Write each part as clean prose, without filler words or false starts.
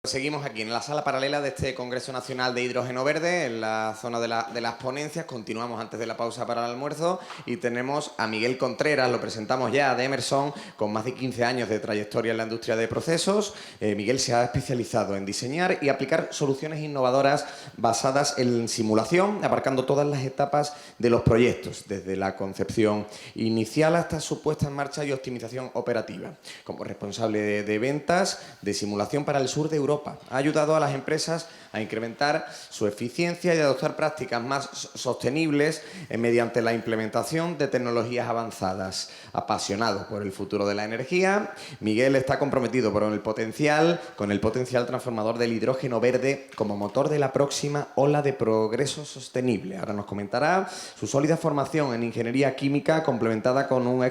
Seguimos aquí en la sala paralela de este Congreso Nacional de Hidrógeno Verde, en la zona de las ponencias. Continuamos antes de la pausa para el almuerzo y tenemos a Miguel Contreras, lo presentamos ya, de Emerson, con más de 15 años de trayectoria en la industria de procesos. Miguel se ha especializado en diseñar y aplicar soluciones innovadoras basadas en simulación, abarcando todas las etapas de los proyectos, desde la concepción inicial hasta su puesta en marcha y optimización operativa. Como responsable de ventas de simulación para el sur de Europa, ha ayudado a las empresas a incrementar su eficiencia y adoptar prácticas más sostenibles mediante la implementación de tecnologías avanzadas. Apasionado por el futuro de la energía, Miguel está comprometido con el potencial transformador del hidrógeno verde como motor de la próxima ola de progreso sostenible. Ahora nos comentará su sólida formación en ingeniería química complementada con un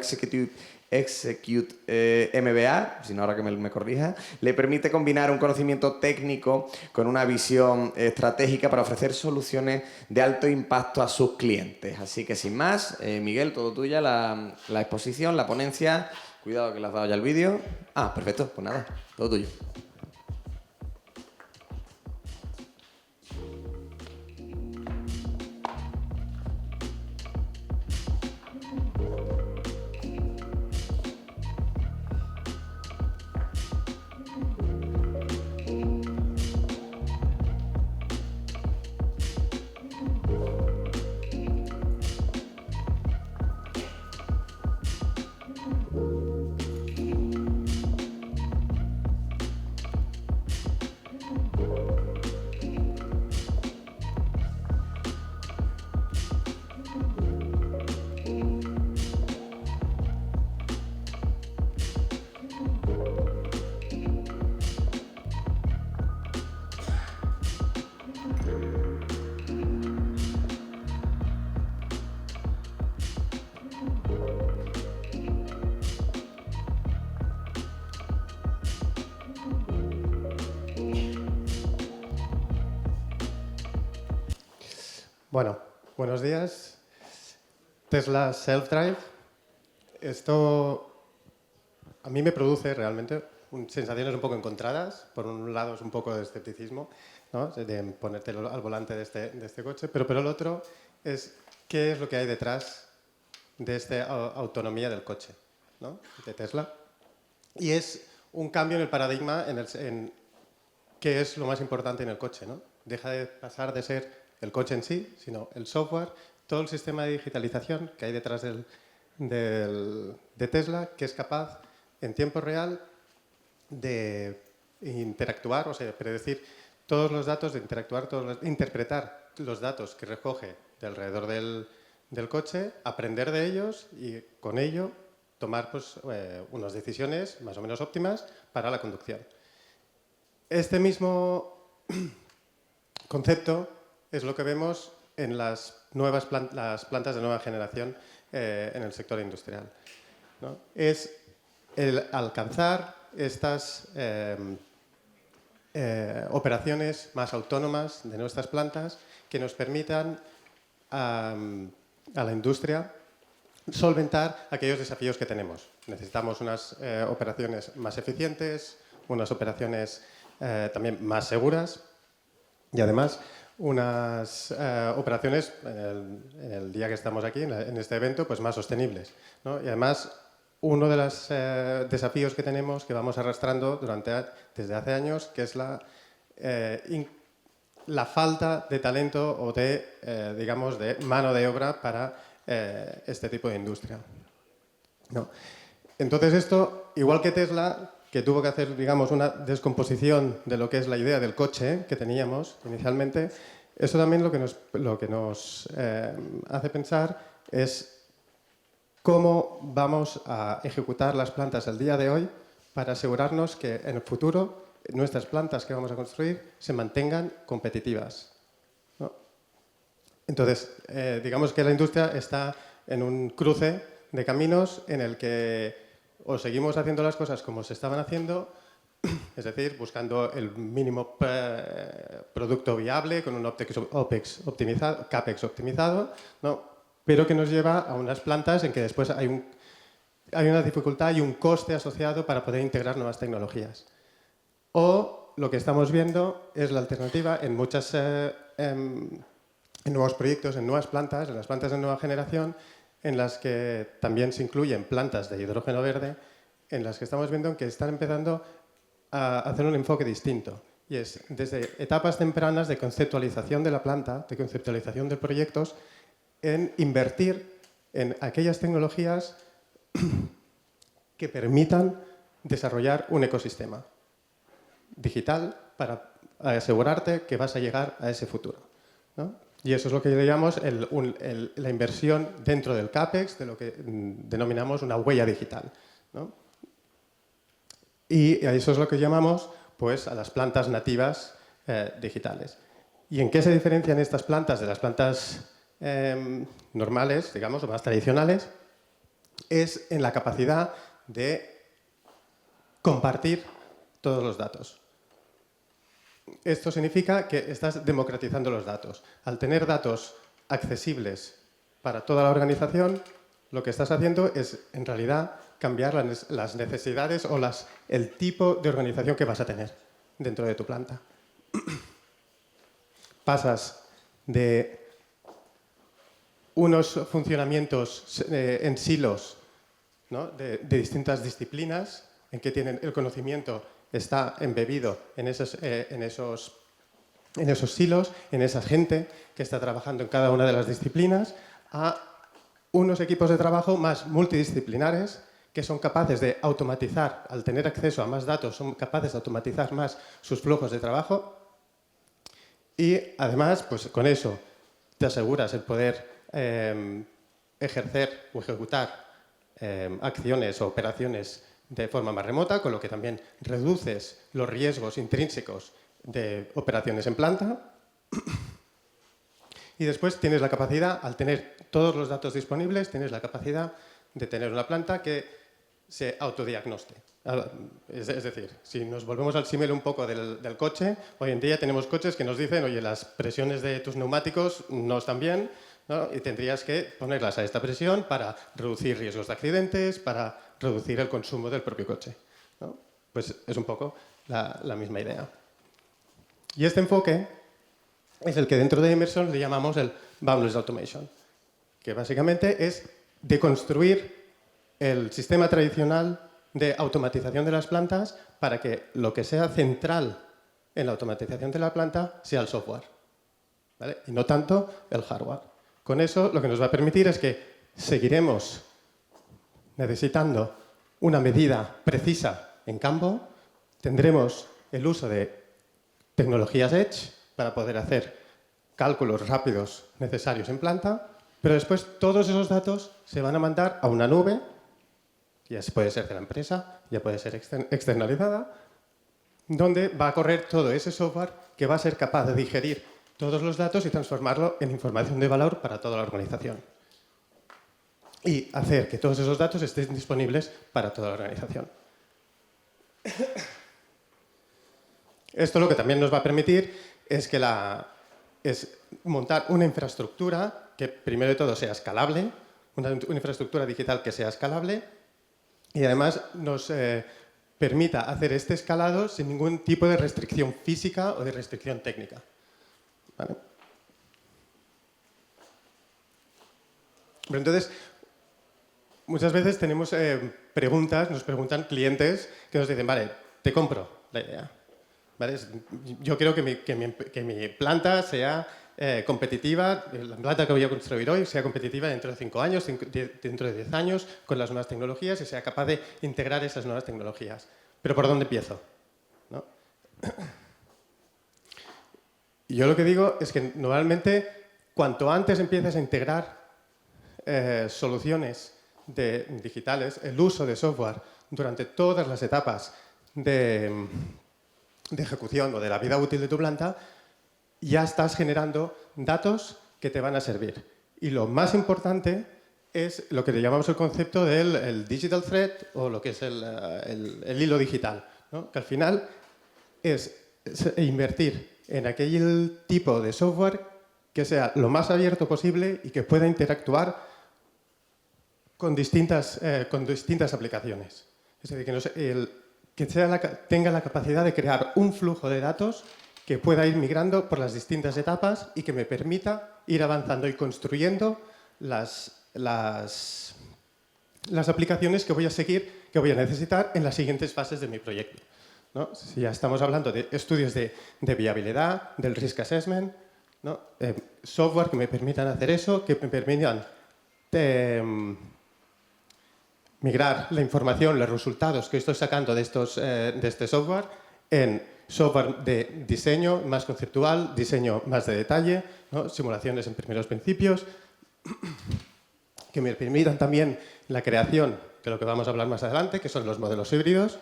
Execute MBA, si no ahora que me corrija, le permite combinar un conocimiento técnico con una visión estratégica para ofrecer soluciones de alto impacto a sus clientes. Así que sin más, Miguel, todo tuya, la exposición, la ponencia. Cuidado que le has dado ya el vídeo. Ah, perfecto, pues nada, todo tuyo. Bueno, buenos días. Tesla Self-Drive. Esto a mí me produce realmente sensaciones un poco encontradas. Por un lado es un poco de escepticismo, ¿no?, de ponerte al volante de este coche, pero por el otro es qué es lo que hay detrás de esta autonomía del coche, ¿no?, de Tesla. Y es un cambio en el paradigma en qué es lo más importante en el coche, ¿no? Deja de pasar de ser el coche en sí, sino el software, todo el sistema de digitalización que hay detrás de Tesla, que es capaz en tiempo real de interactuar, o sea, predecir todos los datos, de interpretar los datos que recoge de alrededor del coche, aprender de ellos y con ello tomar unas decisiones más o menos óptimas para la conducción. Este mismo concepto es lo que vemos en las plantas de nueva generación en el sector industrial, ¿no? Es el alcanzar estas operaciones más autónomas de nuestras plantas que nos permitan a la industria solventar aquellos desafíos que tenemos. Necesitamos unas operaciones más eficientes, unas operaciones también más seguras y además unas operaciones, en el día que estamos aquí, en este evento, pues más sostenibles, ¿no? Y además, uno de los desafíos que tenemos, que vamos arrastrando desde hace años, que es la falta de talento o digamos, de mano de obra para este tipo de industria, ¿no? Entonces esto, igual que Tesla, que tuvo que hacer, digamos, una descomposición de lo que es la idea del coche que teníamos inicialmente, eso también lo que nos hace pensar es cómo vamos a ejecutar las plantas el día de hoy para asegurarnos que en el futuro nuestras plantas que vamos a construir se mantengan competitivas, ¿no? Entonces, digamos que la industria está en un cruce de caminos en el que o seguimos haciendo las cosas como se estaban haciendo, es decir, buscando el mínimo producto viable con un OPEX optimizado, CAPEX optimizado, ¿no?, pero que nos lleva a unas plantas en que después hay una dificultad y un coste asociado para poder integrar nuevas tecnologías. O lo que estamos viendo es la alternativa en en nuevos proyectos, en nuevas plantas, en las plantas de nueva generación, en las que también se incluyen plantas de hidrógeno verde, en las que estamos viendo que están empezando a hacer un enfoque distinto. Y es desde etapas tempranas de conceptualización de la planta, de conceptualización de proyectos, en invertir en aquellas tecnologías que permitan desarrollar un ecosistema digital para asegurarte que vas a llegar a ese futuro, ¿no? Y eso es lo que llamamos la inversión dentro del CAPEX, de lo que denominamos una huella digital, ¿no? Y eso es lo que llamamos, pues, a las plantas nativas digitales. ¿Y en qué se diferencian estas plantas de las plantas normales, digamos, o más tradicionales? Es en la capacidad de compartir todos los datos. Esto significa que estás democratizando los datos. Al tener datos accesibles para toda la organización, lo que estás haciendo es, en realidad, cambiar las necesidades o el tipo de organización que vas a tener dentro de tu planta. Pasas de unos funcionamientos en silos, ¿no? de distintas disciplinas, en que tienen el conocimiento está embebido en esos silos, en esa gente que está trabajando en cada una de las disciplinas, a unos equipos de trabajo más multidisciplinares que son capaces de automatizar, al tener acceso a más datos, son capaces de automatizar más sus flujos de trabajo y además, pues con eso te aseguras el poder ejercer o ejecutar acciones o operaciones de forma más remota, con lo que también reduces los riesgos intrínsecos de operaciones en planta. Y después tienes la capacidad, al tener todos los datos disponibles, tienes la capacidad de tener una planta que se autodiagnoste. Es decir, si nos volvemos al símil un poco del coche, hoy en día tenemos coches que nos dicen, oye, las presiones de tus neumáticos no están bien, ¿no? Y tendrías que ponerlas a esta presión para reducir riesgos de accidentes, para reducir el consumo del propio coche, ¿no? Pues es un poco la misma idea. Y este enfoque es el que dentro de Emerson le llamamos el Boundless Automation, que básicamente es deconstruir el sistema tradicional de automatización de las plantas para que lo que sea central en la automatización de la planta sea el software, ¿vale? Y no tanto el hardware. Con eso lo que nos va a permitir es que seguiremos necesitando una medida precisa en campo, tendremos el uso de tecnologías Edge para poder hacer cálculos rápidos necesarios en planta, pero después todos esos datos se van a mandar a una nube, ya puede ser de la empresa, ya puede ser externalizada, donde va a correr todo ese software que va a ser capaz de digerir todos los datos y transformarlo en información de valor para toda la organización. Y hacer que todos esos datos estén disponibles para toda la organización. Esto lo que también nos va a permitir es montar una infraestructura que primero de todo sea escalable, una infraestructura digital que sea escalable y además nos permita hacer este escalado sin ningún tipo de restricción física o de restricción técnica. ¿Vale? Pero entonces, muchas veces tenemos preguntas, nos preguntan clientes que nos dicen, vale, te compro la idea. ¿Vale? Yo quiero que mi planta sea competitiva, la planta que voy a construir hoy sea competitiva dentro de 5 años, dentro de 10 años, con las nuevas tecnologías y sea capaz de integrar esas nuevas tecnologías. ¿Pero por dónde empiezo? ¿No? Y yo lo que digo es que normalmente cuanto antes empieces a integrar soluciones digitales, el uso de software durante todas las etapas de ejecución o de la vida útil de tu planta, ya estás generando datos que te van a servir. Y lo más importante es lo que le llamamos el concepto del digital thread o lo que es el hilo digital, ¿no? Que al final es invertir en aquel tipo de software que sea lo más abierto posible y que pueda interactuar con distintas aplicaciones. Es decir, que tenga la capacidad de crear un flujo de datos que pueda ir migrando por las distintas etapas y que me permita ir avanzando y construyendo las aplicaciones que voy a seguir, que voy a necesitar en las siguientes fases de mi proyecto, ¿no? Si ya estamos hablando de estudios de viabilidad, del risk assessment, ¿no? Software que me permitan hacer eso, que me permitan migrar la información, los resultados que estoy sacando de este software en software de diseño más conceptual, diseño más de detalle, ¿no? Simulaciones en primeros principios, que me permitan también la creación de lo que vamos a hablar más adelante, que son los modelos híbridos,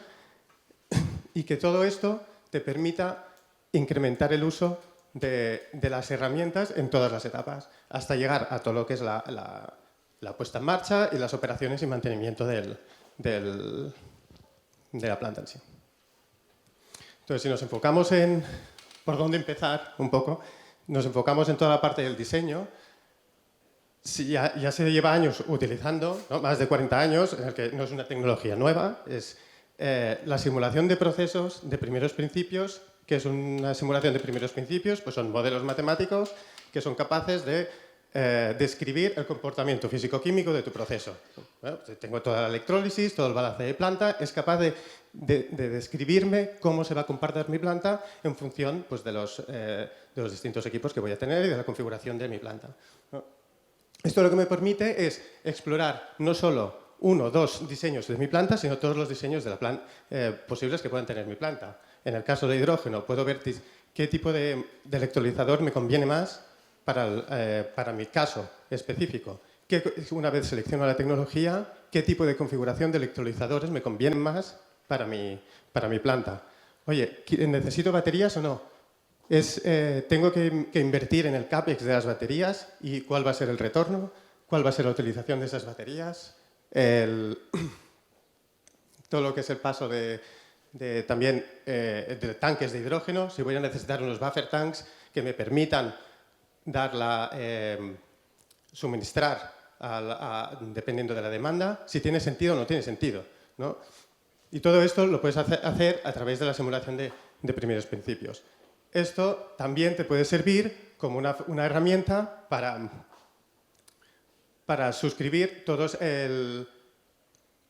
y que todo esto te permita incrementar el uso de las herramientas en todas las etapas, hasta llegar a todo lo que es la puesta en marcha y las operaciones y mantenimiento de la planta en sí. Entonces, si nos enfocamos en por dónde empezar un poco, nos enfocamos en toda la parte del diseño. Si ya se lleva años utilizando, ¿no? Más de 40 años, en el que no es una tecnología nueva, es la simulación de procesos de primeros principios. ¿Qué es una simulación de primeros principios? Pues son modelos matemáticos que son capaces de describir el comportamiento físico-químico de tu proceso. Bueno, pues tengo toda la electrólisis, todo el balance de planta, es capaz de describirme cómo se va a comportar mi planta en función, pues, de los distintos equipos que voy a tener y de la configuración de mi planta, ¿no? Esto lo que me permite es explorar no solo uno o dos diseños de mi planta, sino todos los diseños de posibles que puedan tener mi planta. En el caso de hidrógeno, puedo ver qué tipo de electrolizador me conviene más para mi caso específico. Una vez selecciono la tecnología, qué tipo de configuración de electrolizadores me conviene más para mi planta. Oye, ¿necesito baterías o no? Tengo que invertir en el CAPEX de las baterías y cuál va a ser el retorno, cuál va a ser la utilización de esas baterías, todo lo que es el paso también de tanques de hidrógeno, si voy a necesitar unos buffer tanks que me permitan suministrar dependiendo de la demanda, si tiene sentido o no tiene sentido, ¿no? Y todo esto lo puedes hacer a través de la simulación de primeros principios. Esto también te puede servir como una herramienta para suscribir todos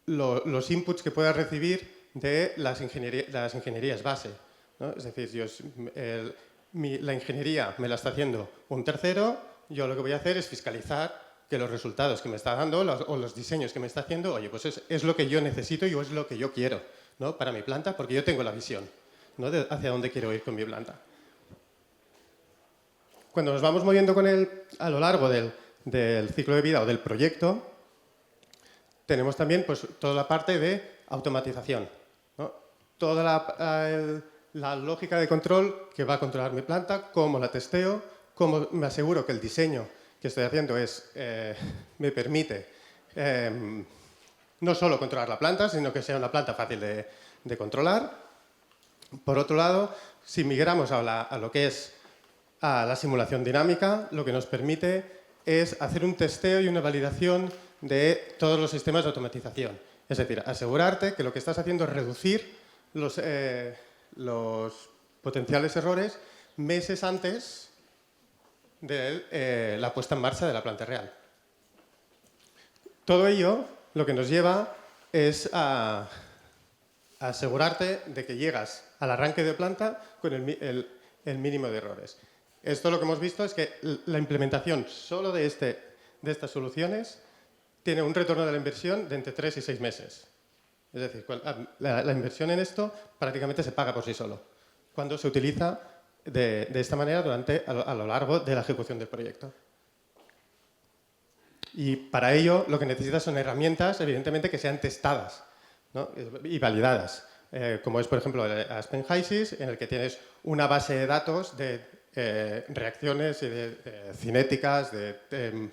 los inputs que puedas recibir de las ingenierías base, ¿no? Es decir, la ingeniería me la está haciendo un tercero, yo lo que voy a hacer es fiscalizar que los resultados que me está dando o los diseños que me está haciendo, oye, pues es lo que yo necesito y es lo que yo quiero, ¿no? Para mi planta, porque yo tengo la visión, ¿no? Hacia dónde quiero ir con mi planta. Cuando nos vamos moviendo a lo largo del ciclo de vida o del proyecto, tenemos también, pues, toda la parte de automatización, ¿no? Toda la lógica de control que va a controlar mi planta, cómo la testeo, cómo me aseguro que el diseño que estoy haciendo me permite no solo controlar la planta, sino que sea una planta fácil de controlar. Por otro lado, si migramos a lo que es a la simulación dinámica, lo que nos permite es hacer un testeo y una validación de todos los sistemas de automatización. Es decir, asegurarte que lo que estás haciendo es reducir los potenciales errores meses antes de la puesta en marcha de la planta real. Todo ello lo que nos lleva es a asegurarte de que llegas al arranque de planta con el mínimo de errores. Esto lo que hemos visto es que la implementación solo de estas soluciones tiene un retorno de la inversión de entre 3 y 6 meses. Es decir, la inversión en esto prácticamente se paga por sí solo, cuando se utiliza de esta manera a lo largo de la ejecución del proyecto. Y para ello lo que necesitas son herramientas, evidentemente, que sean testadas, ¿no? Y validadas, como es, por ejemplo, Aspen HYSYS, en el que tienes una base de datos de reacciones y de cinéticas, de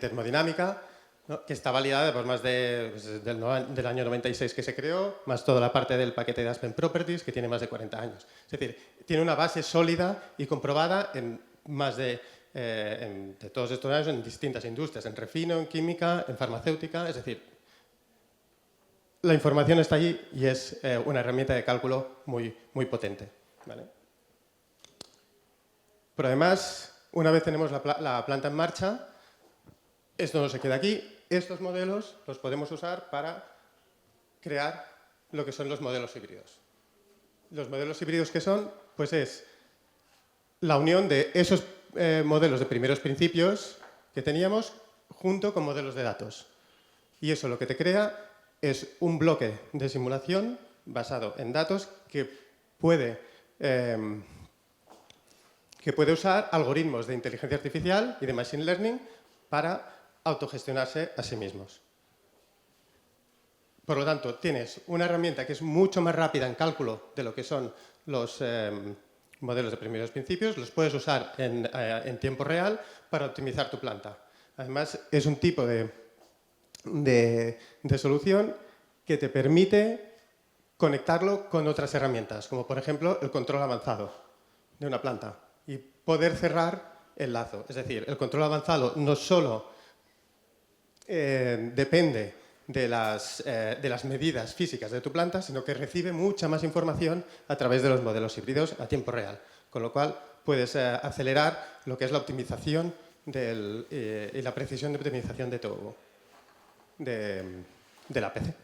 termodinámica, ¿no? Que está validada por más del año 96 que se creó, más toda la parte del paquete de Aspen Properties, que tiene más de 40 años. Es decir, tiene una base sólida y comprobada en más de todos estos años en distintas industrias, en refino, en química, en farmacéutica. Es decir, la información está allí y es una herramienta de cálculo muy, muy potente. ¿Vale? Pero además, una vez tenemos la planta en marcha, esto no se queda aquí. Estos modelos los podemos usar para crear lo que son los modelos híbridos. Los modelos híbridos, ¿qué son? Pues es la unión de esos modelos de primeros principios que teníamos junto con modelos de datos. Y eso lo que te crea es un bloque de simulación basado en datos que puede usar algoritmos de inteligencia artificial y de machine learning para autogestionarse a sí mismos. Por lo tanto, tienes una herramienta que es mucho más rápida en cálculo de lo que son los modelos de primeros principios, los puedes usar en tiempo real para optimizar tu planta. Además, es un tipo de solución que te permite conectarlo con otras herramientas, como por ejemplo el control avanzado de una planta y poder cerrar el lazo. Es decir, el control avanzado no solo depende de las medidas físicas de tu planta, sino que recibe mucha más información a través de los modelos híbridos a tiempo real, con lo cual puedes acelerar lo que es la optimización y la precisión de optimización de la PC.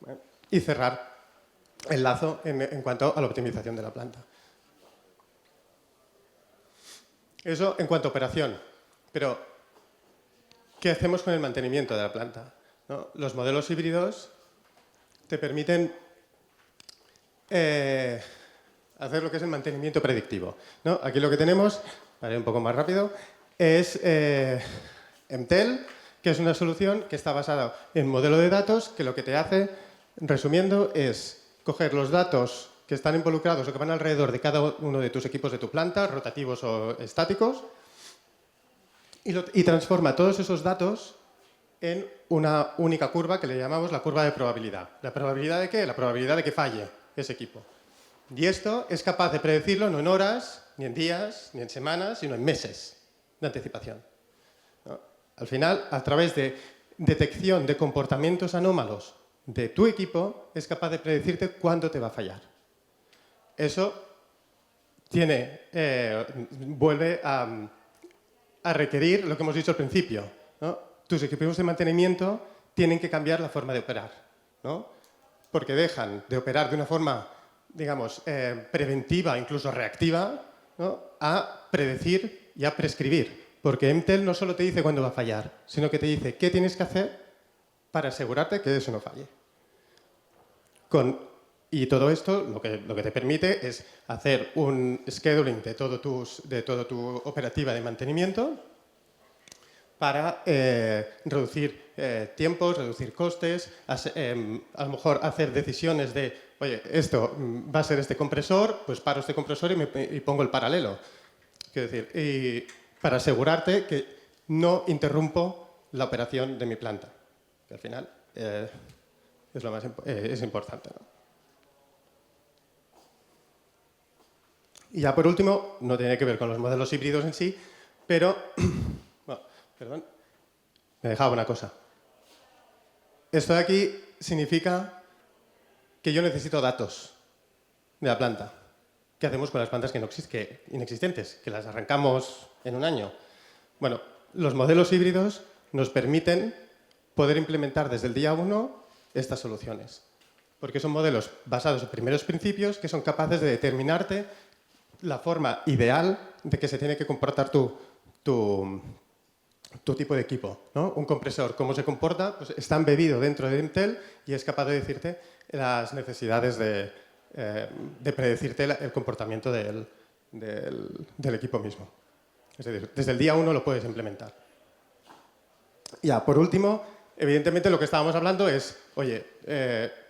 ¿Vale? Y cerrar el lazo en cuanto a la optimización de la planta. Eso en cuanto a operación. Pero, ¿qué hacemos con el mantenimiento de la planta? ¿No? Los modelos híbridos te permiten hacer lo que es el mantenimiento predictivo, ¿no? Aquí lo que tenemos, para ir un poco más rápido, es MTEL, que es una solución que está basada en modelo de datos, que lo que te hace, resumiendo, es coger los datos que están involucrados o que van alrededor de cada uno de tus equipos de tu planta, rotativos o estáticos, y transforma todos esos datos en una única curva que le llamamos la curva de probabilidad. ¿La probabilidad de qué? La probabilidad de que falle ese equipo. Y esto es capaz de predecirlo no en horas, ni en días, ni en semanas, sino en meses de anticipación. ¿No? Al final, a través de detección de comportamientos anómalos de tu equipo, es capaz de predecirte cuándo te va a fallar. Eso vuelve a requerir lo que hemos dicho al principio, ¿no? Tus equipos de mantenimiento tienen que cambiar la forma de operar, ¿no? Porque dejan de operar de una forma, digamos, preventiva, incluso reactiva, ¿no? A predecir y a prescribir. Porque MTEL no solo te dice cuándo va a fallar, sino que te dice qué tienes que hacer para asegurarte que eso no falle. Y todo esto lo que te permite es hacer un scheduling de toda tu operativa de mantenimiento para reducir tiempos, reducir costes, a lo mejor hacer decisiones de, oye, esto va a ser este compresor, pues paro este compresor y pongo el paralelo. Quiero decir, y para asegurarte que no interrumpo la operación de mi planta, que al final es importante, ¿no? Y ya por último, no tiene que ver con los modelos híbridos en sí, pero bueno, perdón, me dejaba una cosa. Esto de aquí significa que yo necesito datos de la planta. ¿Qué hacemos con las plantas inexistentes, que las arrancamos en un año? Bueno, los modelos híbridos nos permiten poder implementar desde el día 1 estas soluciones, porque son modelos basados en primeros principios que son capaces de determinarte la forma ideal de que se tiene que comportar tu tipo de equipo, ¿no? Un compresor, ¿cómo se comporta? Pues está embebido dentro de MTEL y es capaz de decirte las necesidades de predecirte el comportamiento del equipo mismo. Es decir, desde el día 1 lo puedes implementar. Ya, por último, evidentemente lo que estábamos hablando es, oye,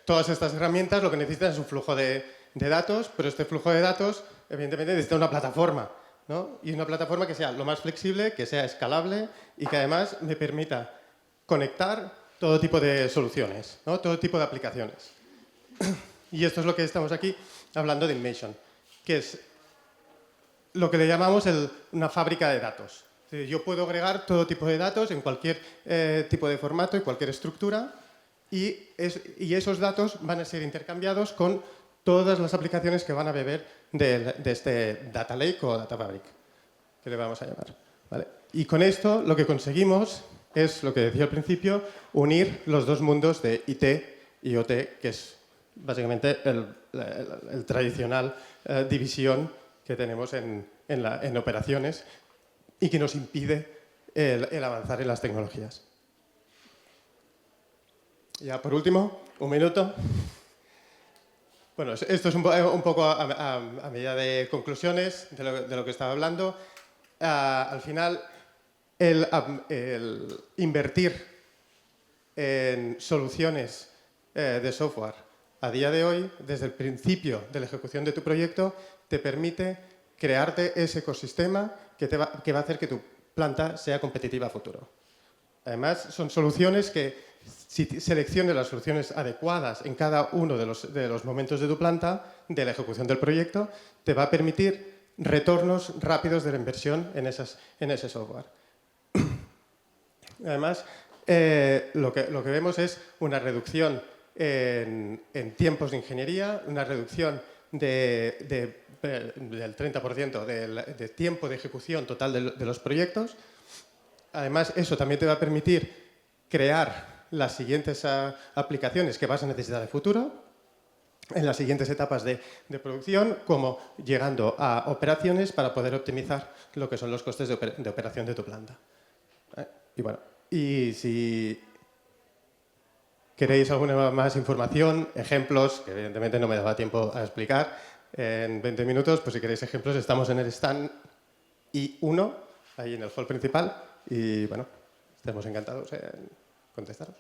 todas estas herramientas lo que necesitan es un flujo de datos, pero este flujo de datos evidentemente necesita una plataforma, ¿no? Y una plataforma que sea lo más flexible, que sea escalable y que además me permita conectar todo tipo de soluciones, ¿no? Todo tipo de aplicaciones. Y esto es lo que estamos aquí hablando de Inmation, que es lo que le llamamos una fábrica de datos. Es decir, yo puedo agregar todo tipo de datos en cualquier tipo de formato y cualquier estructura y esos datos van a ser intercambiados con todas las aplicaciones que van a beber de este Data Lake o Data Fabric, que le vamos a llamar. ¿Vale? Y con esto lo que conseguimos es, lo que decía al principio, unir los dos mundos de IT y OT, que es básicamente el tradicional división que tenemos en operaciones y que nos impide el avanzar en las tecnologías. Ya por último, un minuto. Bueno, esto es un poco a medida de conclusiones de lo que estaba hablando. Al final, el invertir en soluciones de software a día de hoy, desde el principio de la ejecución de tu proyecto, te permite crearte ese ecosistema que va a hacer que tu planta sea competitiva a futuro. Además, son soluciones que, si selecciones las soluciones adecuadas en cada uno de los momentos de tu planta, de la ejecución del proyecto, te va a permitir retornos rápidos de la inversión en ese software. Además, lo que vemos es una reducción en tiempos de ingeniería, una reducción del 30% de tiempo de ejecución total de los proyectos. Además, eso también te va a permitir crear las siguientes aplicaciones que vas a necesitar en el futuro, en las siguientes etapas de producción, como llegando a operaciones para poder optimizar lo que son los costes de operación de tu planta. Y bueno, y si queréis alguna más información, ejemplos, que evidentemente no me daba tiempo a explicar en 20 minutos, pues si queréis ejemplos, estamos en el stand I1, ahí en el hall principal, y bueno, estaremos encantados en contestaros.